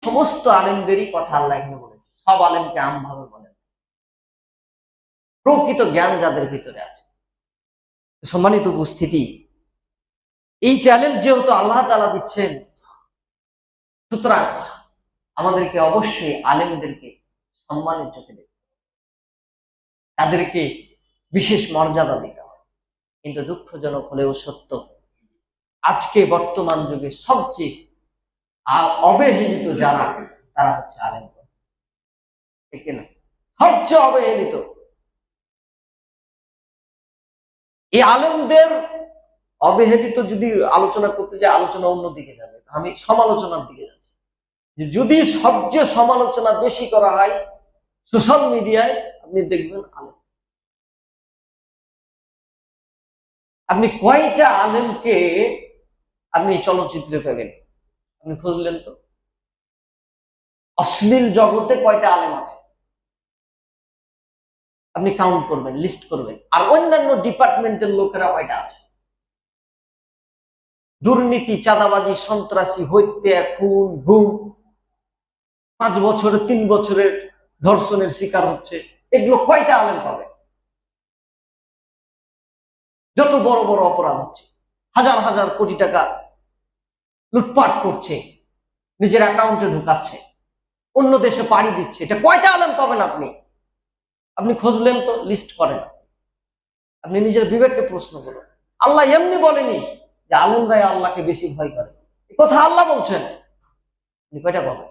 সমস্ত আলেমদেরই কথা আল্লাহ এখানে বলেছে, সব আলেমকে আমভাবে বলেন, প্রকৃত জ্ঞান যাদের ভিতরে আছে। সম্মানিত উপস্থিতি, এই চ্যালেঞ্জ যেহেতু আল্লাহ তাআলা দিচ্ছেন, সুতরাং আমাদেরকে অবশ্যই আলেমদেরকে সম্মানের চোখে দেখতে হবে, তাদেরকে বিশেষ মর্যাদা দিতে হবে। কিন্তু দুঃখজনক হলেও সত্য, আজকে বর্তমান যুগে সবচেয়ে অবহেলিত যারা, তারা হচ্ছে আলেম, ঠিক না? সবচেয়ে অবহেলিত এই আলেমদের অবহেলিত যদি আলোচনা করতে যাই, আলোচনা অন্যদিকে যাবে, আমি সমালোচনার দিকে যাচ্ছি। যদি সবচেয়ে সমালোচনা বেশি করা হয় সোশ্যাল মিডিয়ায়, আপনি দেখবেন আলেম। আপনি কয়টা আলেমকে আপনি চলচ্চিত্রে পাবেন? আপনি খুঁজলেন তো, অশ্লীল জগতে কয়টা আলেম আছে আপনি কাউন্ট করবেন, লিস্ট করবেন। আর অন্যান্য ডিপার্টমেন্টের লোকেরা কয়টা আছে? দুর্নীতি, চাঁদাবাজি, সন্ত্রাসী, হত্যা, খুন, গুম, 5 বছরে 3 বছরের ধর্ষণের শিকার হচ্ছে, এগুলো কয়টা আলেম পাবে? যত বড় বড় অপরাধ হচ্ছে, হাজার হাজার কোটি টাকা লুটপাট করছে, নিজের অ্যাকাউন্টে ঢুকাচ্ছে, অন্য দেশে পাড়ি দিচ্ছে, এটা কয়টা আলেম পাবেন আপনি? আপনি খুঁজলেন তো, লিস্ট করেন। আপনি নিজের বিবেককে প্রশ্ন করুন। আল্লাহ এমনি বলেনি যে আলেমরাই আল্লাহকে বেশি ভয় করে, এই কথা আল্লাহ বলছেন। আপনি কয়টা পাবেন?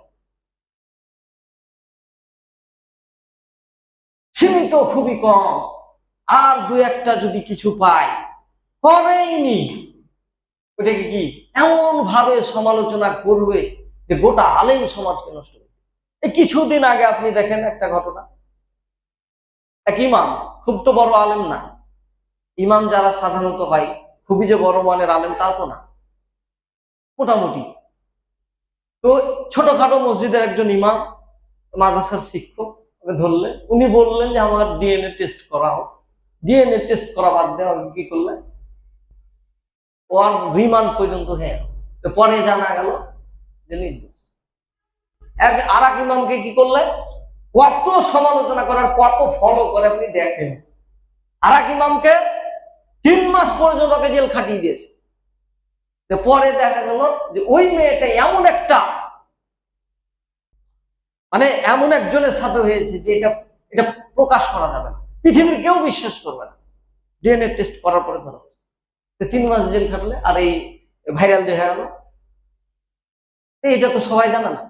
সীমিত, খুবই কম। আর 2-1টা যদি কিছু পায়, করেইনি, ওটাকে কি এমন ভাবে সমালোচনা করবে যে গোটা আলেম সমাজকে নষ্ট করবে। এই কিছুদিন আগে আপনি দেখেন একটা ঘটনা, এক ইমাম, খুব তো বড় আলেম না, ইমাম যারা সাধারণত হয় খুবই যে বড় মানের আলেম তাও তো না, মোটামুটি। তো ছোটখাটো মসজিদের একজন ইমাম, মাদ্রাসার শিক্ষক, ওকে ধরলেন, উনি বললেন যে আমার ডিএনএ টেস্ট করা হোক। ডিএনএ টেস্ট করা বাদ দেওয়া, কি করলেন, ওর রিমান্ড পর্যন্ত হয়ে গেল। তো পরে জানা গেল যে নির্দোষ। আর এক ইমামকে কি করলেন, কত সমালোচনা করার, কত ফলো করে আপনি দেখেন, আর এক ইমামকে 3 মাস পর্যন্ত ওকে জেল খাটিয়ে দিয়েছে। পরে দেখা গেল যে ওই মেয়েটা এমন একটা, মানে এমন একজনের সাথে হয়েছে যে এটা এটা প্রকাশ করা যাবে না, পৃথিবীর কেউ বিশ্বাস করবে না। ডিএনএ টেস্ট করার পরে ধরা হয়েছে, 3 মাস জেল খাটলে, আর এই ভাইরাল দেখা গেল। এটা তো সবাই জানে না।